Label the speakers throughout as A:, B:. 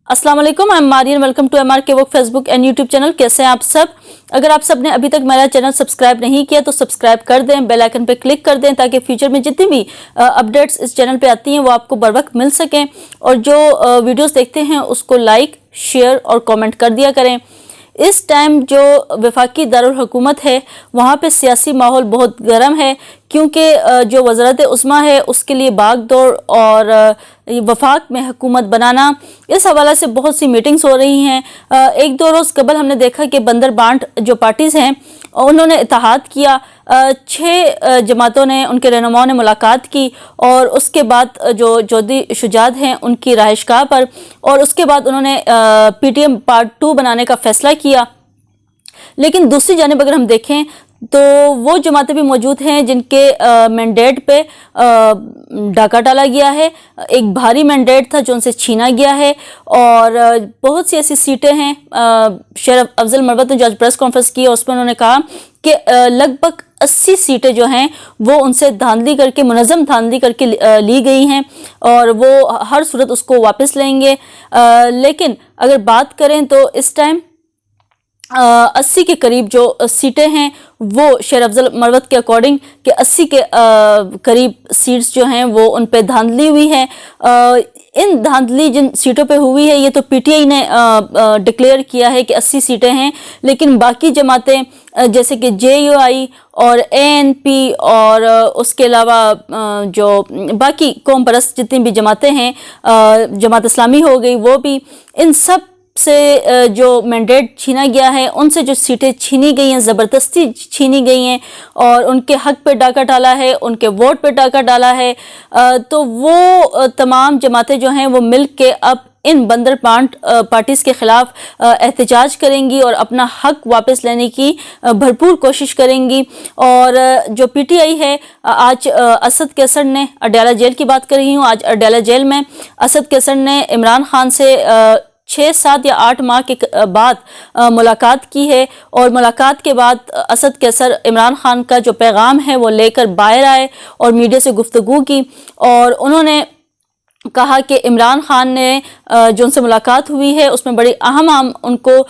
A: अस्सलाम वालेकुम, I am Marian. Welcome to MRK work Facebook and YouTube channel. कैसे हैं आप सब? अगर आप सब ने अभी तक मेरा चैनल सब्सक्राइब नहीं किया तो सब्सक्राइब कर दें, बेल आइकन पे क्लिक कर दें ताकि फ्यूचर में जितनी भी अपडेट्स इस चैनल पे आती हैं वो आपको बर वक्त मिल सकें। और जो वीडियोस देखते हैं उसको लाइक, शेयर और कमेंट कर दिया करें। इस टाइम जो वफाकी दारुल हुकूमत है वहाँ पे सियासी माहौल बहुत गर्म है, क्योंकि जो वज़ारत उस्मा है उसके लिए भाग दौड़ और वफाक में हुकूमत बनाना, इस हवाले से बहुत सी मीटिंग्स हो रही हैं। एक दो रोज़ कबल हमने देखा कि बंदर बांट जो पार्टीज़ हैं उन्होंने इत्तेहाद किया। 6 जमातों ने, उनके रहनुमाओं ने मुलाकात की और उसके बाद जो जोधी शुजात हैं उनकी रहायशगाह पर, और उसके बाद उन्होंने PTM पार्ट 2 बनाने का फ़ैसला किया। लेकिन दूसरी जानिब अगर हम देखें तो वो जमातें भी मौजूद हैं जिनके मैंडेट पे डाका डाला गया है। एक भारी मैंडेट था जो उनसे छीना गया है और बहुत सी ऐसी सीटें हैं। शेर अफजल मरवत ने जो आज प्रेस कॉन्फ्रेंस की और उसमें उन्होंने कहा कि लगभग 80 सीटें जो हैं वो उनसे धांधली करके, मुनज़्ज़म धांधली करके ली गई हैं और वो हर सूरत उसको वापस लेंगे। लेकिन अगर बात करें तो इस टाइम 80 के करीब जो सीटें हैं वो शेर अफजल मरवत के अकॉर्डिंग कि 80 के करीब सीट्स जो हैं वो उन पे धांधली हुई है। इन धांधली जिन सीटों पे हुई है ये तो PTI ने डिक्लेयर किया है कि 80 सीटें हैं, लेकिन बाकी जमातें जैसे कि JUI और ANP और उसके अलावा जो बाकी कौम परस्त जितनी भी जमातें हैं, जमात इस्लामी हो गई, वो भी, इन सब से जो मैंडेट छीना गया है, उनसे जो सीटें छीनी गई हैं, ज़बरदस्ती छीनी गई हैं और उनके हक पे डाका डाला है, उनके वोट पे डाका डाला है। तो वो तमाम जमातें जो हैं वो मिल के अब इन बंदर बांट पार्टीज़ के ख़िलाफ़ एहतजाज करेंगी और अपना हक वापस लेने की भरपूर कोशिश करेंगी। और जो PTI है, आज असद कैसर ने, अडयाला जेल की बात कर रही हूँ, आज अडयाला जेल में असद कैसर ने इमरान खान से 6, 7 या 8 माह के बाद मुलाकात की है और मुलाकात के बाद असद कैसर इमरान खान का जो पैगाम है वो लेकर बाहर आए और मीडिया से गुफ्तगू की और उन्होंने कहा कि इमरान खान ने जो उनसे मुलाकात हुई है उसमें बड़ी अहम उनको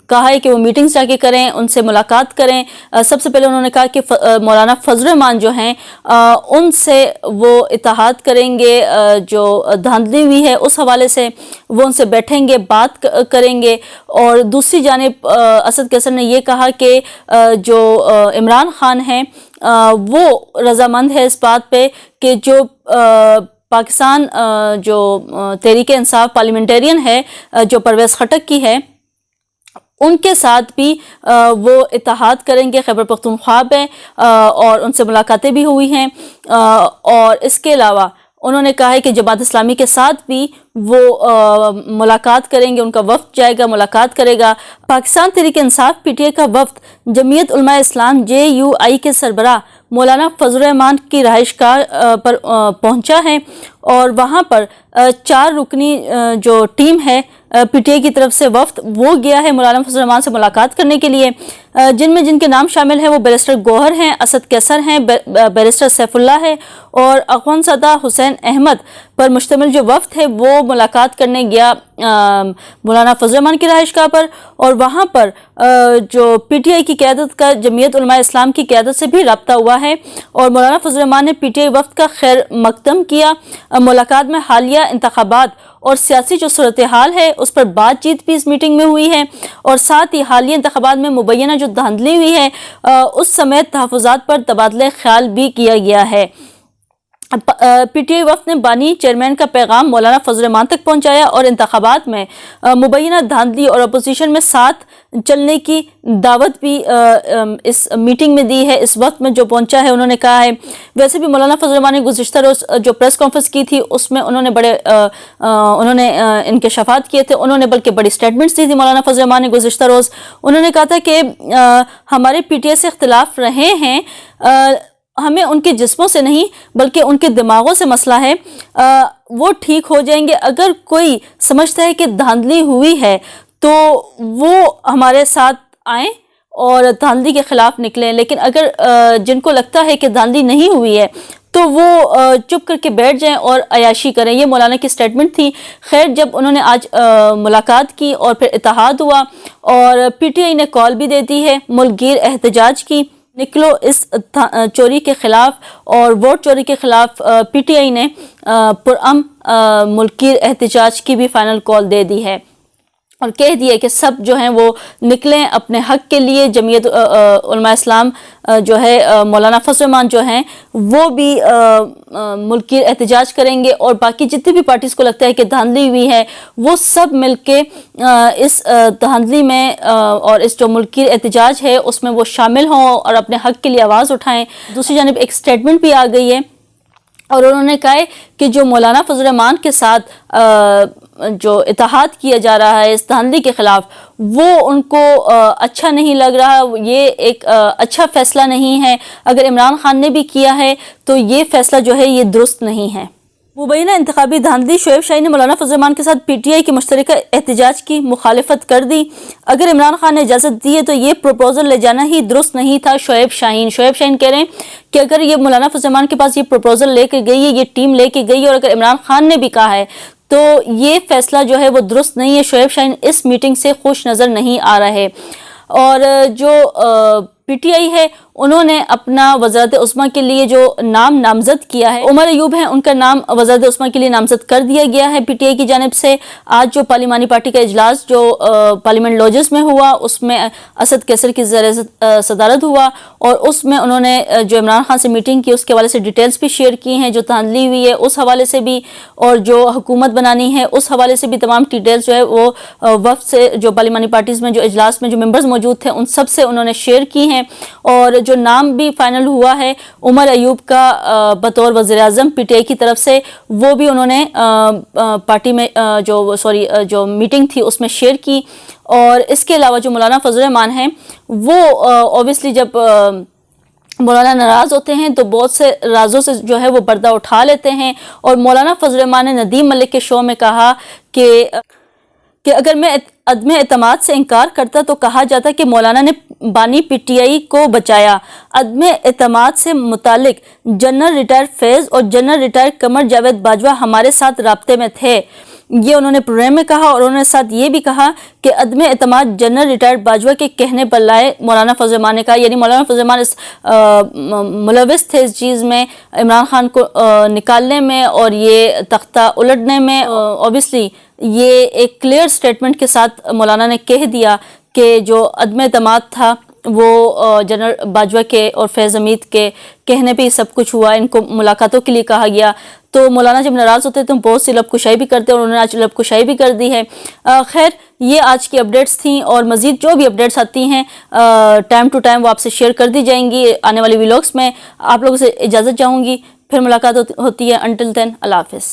A: कहा है कि वो मीटिंग्स जाके करें, उनसे मुलाकात करें। सबसे पहले उन्होंने कहा कि मौलाना फजल रहमान जो हैं उनसे वो इत्तेहाद करेंगे, जो धांधली हुई है उस हवाले से वो उनसे बैठेंगे, बात करेंगे। और दूसरी जानिब असद कैसर ने ये कहा कि जो इमरान खान हैं वो रजामंद है इस बात पे कि जो पाकिस्तान जो तहरीक इंसाफ पार्लियामेंटेरियन है जो परवेज़ खटक की है, उनके साथ भी वो इत्तेहाद करेंगे। खैबर पख्तूनख्वा में और उनसे मुलाकातें भी हुई हैं और इसके अलावा उन्होंने कहा है कि जमात इस्लामी के साथ भी वो मुलाकात करेंगे, उनका वफ्द जाएगा, मुलाकात करेगा। पाकिस्तान तहरीक इंसाफ PTI का वफ्द जमीयत उलमा इस्लाम JUI के सरबराह मौलाना फजल रहमान की रहायशगाह पर पहुंचा है और वहां पर 4 रुकनी जो टीम है PTI की तरफ से वफ्द वो गया है मौलाना फजल रहमान से मुलाकात करने के लिए, जिनमें जिनके नाम शामिल हैं वो बैरिस्टर गौहर हैं, असद कैसर हैं, बैरिस्टर सैफुल्लाह है और अखवंज़दा हुसैन अहमद पर मुश्तमिल जो वफ्द है वो मुलाकात करने गया मौलाना फजल रहमान की रहायशगाह पर। और वहाँ पर जो PTI की क़यादत का जमीयत उलमा इस्लाम की क़यादत से भी रब्ता हुआ है और मौलाना फजल रहमान ने PTI वफ्द का खैर मकदम किया। मुलाकात में हालिया इंतखाबात और सियासी जो सूरत हाल है उस पर बातचीत भी इस मीटिंग में हुई है और साथ ही हालिया इंतखाबात में मुबैना जो धांधली हुई है उस समय तहफ़्फ़ुज़ात पर तबादले ख्याल भी किया गया है। PTI वफ्द ने बानी चेयरमैन का पैगाम मौलाना फजल रहमान तक पहुंचाया और इंतखाबात में मुबैना धांधली और अपोजिशन में साथ चलने की दावत भी इस मीटिंग में दी है। इस वक्त में जो पहुंचा है उन्होंने कहा है, वैसे भी मौलाना फजल रहमान ने गुज़िश्ता रोज़ जो प्रेस कॉन्फ्रेंस की थी उसमें उन्होंने बड़े उन्होंने इंकशाफात किए थे, उन्होंने बल्कि बड़ी स्टेटमेंट्स दी थी। मौलाना फजल रहमान ने गुज़िश्ता रोज़ उन्होंने कहा था कि हमारे PTI से इख्तिलाफ रहे हैं, हमें उनके जिस्मों से नहीं बल्कि उनके दिमागों से मसला है, वो ठीक हो जाएंगे। अगर कोई समझता है कि धांधली हुई है तो वो हमारे साथ आएँ और धांधली के ख़िलाफ़ निकलें, लेकिन अगर जिनको लगता है कि धांधली नहीं हुई है تو وہ چپ کر کے بیٹھ جائیں اور عیاشی کریں. یہ مولانا کی سٹیٹمنٹ تھی. خیر جب انہوں نے آج ملاقات کی اور پھر اتحاد ہوا اور پی ٹی آئی نے کال بھی دے دی ہے ملک گیر احتجاج کی. نکلو اس چوری کے خلاف اور ووٹ چوری کے خلاف پی ٹی آئی نے پرامن ملک گیر احتجاج کی بھی فائنل کال دے دی ہے اور کہہ دیا کہ سب جو ہیں وہ نکلیں اپنے حق کے لیے. جمعیت علماء اسلام جو ہے مولانا فضل الرحمان جو ہیں وہ بھی ملک گیر احتجاج کریں گے اور باقی جتنی بھی پارٹیز کو لگتا ہے کہ دھاندلی ہوئی ہے وہ سب مل کے اس دھاندلی میں اور اس جو ملک گیر احتجاج ہے اس میں وہ شامل ہوں اور اپنے حق کے لیے آواز اٹھائیں. دوسری جانب ایک سٹیٹمنٹ بھی آ گئی ہے اور انہوں نے کہا ہے کہ جو مولانا فضل الرحمان کے ساتھ جو اتحاد کیا جا رہا ہے اس دھاندلی کے خلاف وہ ان کو اچھا نہیں لگ رہا. یہ ایک اچھا فیصلہ نہیں ہے. اگر عمران خان نے بھی کیا ہے تو یہ فیصلہ جو ہے یہ درست نہیں ہے. مبینہ انتخابی دھاندلی. شعیب شاہین نے مولانا فضل الرحمان کے ساتھ پی ٹی آئی کی مشترکہ احتجاج کی مخالفت کر دی. اگر عمران خان نے اجازت دی ہے تو یہ پروپوزل لے جانا ہی درست نہیں تھا. شعیب شاہین کہہ رہے ہیں کہ اگر یہ مولانا فضل الرحمان کے پاس یہ پروپوزل لے کے گئی ہے یہ ٹیم لے کے گئی ہے اور اگر عمران خان نے بھی کہا ہے تو یہ فیصلہ جو ہے وہ درست نہیں ہے. شعیب شاہین اس میٹنگ سے خوش نظر نہیں آ رہے. اور جو پی ٹی آئی ہے انہوں نے اپنا وزارت عظمیٰ کے لیے جو نام نامزد کیا ہے عمر ایوب ہیں ان کا نام وزارت عظمیٰ کے لیے نامزد کر دیا گیا ہے پی ٹی آئی کی جانب سے. آج جو پارلیمانی پارٹی کا اجلاس جو پارلیمنٹ لاجز میں ہوا اس میں اسد کیسر کی زیر صدارت ہوا اور اس میں انہوں نے جو عمران خان سے میٹنگ کی اس کے حوالے سے ڈیٹیلز بھی شیئر کی ہیں جو دھاندلی ہوئی ہے اس حوالے سے بھی اور جو حکومت بنانی ہے اس حوالے سے بھی تمام ڈیٹیلز جو ہے وہ وفد سے جو پارلیمانی پارٹیز میں جو اجلاس میں جو ممبرز موجود تھے ان سب سے انہوں نے شیئر کی ہیں. اور جو نام بھی فائنل ہوا ہے عمر ایوب کا بطور وزیر اعظم پی ٹی آئی کی طرف سے وہ بھی انہوں نے پارٹی میں جو میٹنگ تھی اس میں شیئر کی. اور اس کے علاوہ جو مولانا فضل الرحمان ہیں وہ اوبیسلی جب مولانا ناراض ہوتے ہیں تو بہت سے رازوں سے جو ہے وہ پردہ اٹھا لیتے ہیں. اور مولانا فضل الرحمان نے ندیم ملک کے شو میں کہا کہ اگر میں عدم اعتماد سے انکار کرتا تو کہا جاتا کہ مولانا نے بانی پی ٹی آئی کو بچایا. عدم اعتماد سے متعلق جنرل ریٹائر فیض اور جنرل ریٹائر قمر جاوید باجوہ ہمارے ساتھ رابطے میں تھے. یہ انہوں نے پروگرام میں کہا اور انہوں نے ساتھ یہ بھی کہا کہ عدم اعتماد جنرل ریٹائر باجوہ کے کہنے پر لائے مولانا فضل الرحمان نے کہا. یعنی مولانا فضل الرحمان اس ملوث تھے اس چیز میں عمران خان کو نکالنے میں اور یہ تختہ الٹنے میں. اوبیسلی یہ ایک کلیئر سٹیٹمنٹ کے ساتھ مولانا نے کہہ دیا کہ جو عدم اعتماد تھا وہ جنرل باجوہ کے اور فیض حمید کے کہنے پہ ہی سب کچھ ہوا. ان کو ملاقاتوں کے لیے کہا گیا. تو مولانا جب ناراض ہوتے تو بہت سی لب کشائی بھی کرتے اور انہوں نے آج لب کشائی بھی کر دی ہے. خیر یہ آج کی اپڈیٹس تھیں اور مزید جو بھی اپڈیٹس آتی ہیں ٹائم ٹو ٹائم وہ آپ سے شیئر کر دی جائیں گی آنے والی ویلاگس میں. آپ لوگوں سے اجازت چاہوں گی. پھر ملاقات ہوتی ہے. انٹل دین اللہ حافظ.